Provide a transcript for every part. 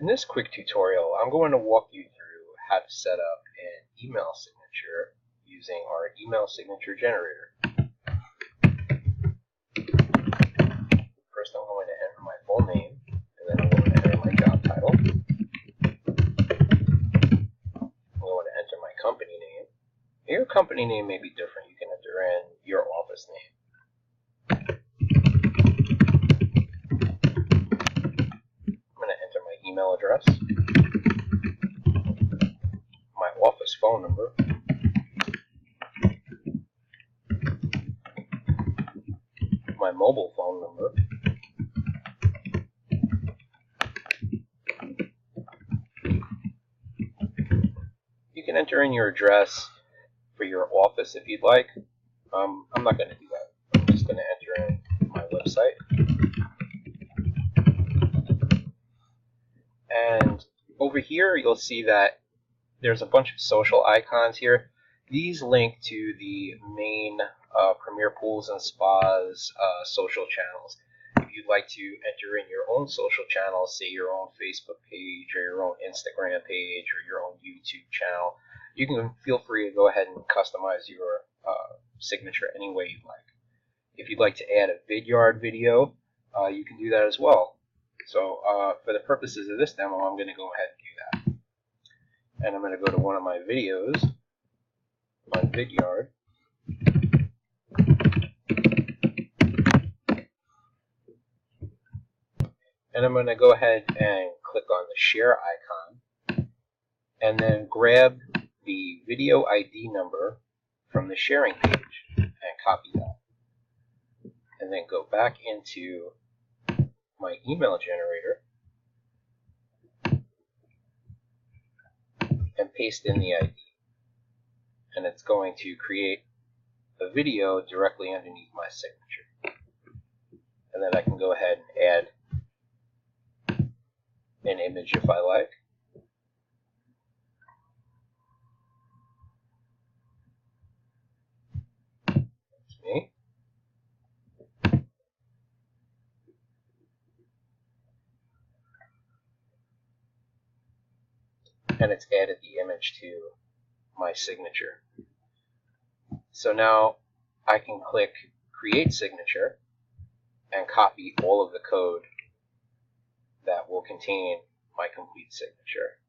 In this quick tutorial, I'm going to walk you through how to set up an email signature using our email signature generator. First, I'm going to enter my full name, and then I'm going to enter my job title. I'm going to enter my company name. Your company name may be different. You can enter in your office name. Email address, my office phone number, my mobile phone number, you can enter in your address for your office if you'd like. I'm not going to do that. I'm just going to enter in my website. And over here, you'll see that there's a bunch of social icons here. These link to the main Premier Pools and Spas social channels. If you'd like to enter in your own social channels, say your own Facebook page or your own Instagram page or your own YouTube channel, you can feel free to go ahead and customize your signature any way you'd like. If you'd like to add a Vidyard video, you can do that as well. So for the purposes of this demo, I'm going to go ahead and do that. And I'm going to go to one of my videos on Vidyard. And I'm going to go ahead and click on the share icon and then grab the video ID number from the sharing page and copy that. And then go back into my email generator and paste in the ID, and it's going to create a video directly underneath my signature, and then I can go ahead and add an image if I like. That's me. And it's added the image to my signature. So now I can click Create Signature and copy all of the code that will contain my complete signature.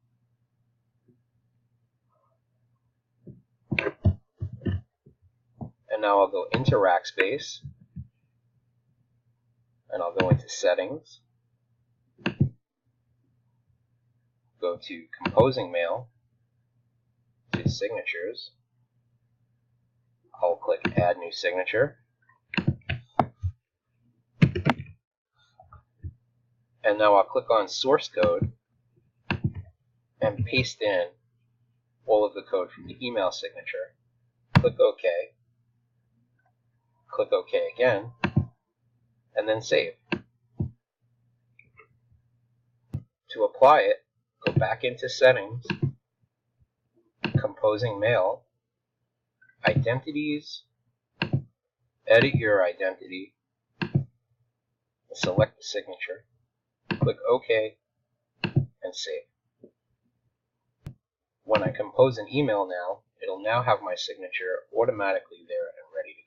And now I'll go into Rackspace and I'll go into Settings. Go to Composing Mail, to Signatures. I'll click Add New Signature. And now I'll click on Source Code and paste in all of the code from the email signature. Click OK. Click OK again, and then save. To apply it, go back into Settings, Composing Mail, Identities, edit your identity, select the signature, click OK, and save. When I compose an email now, it'll now have my signature automatically there and ready to go.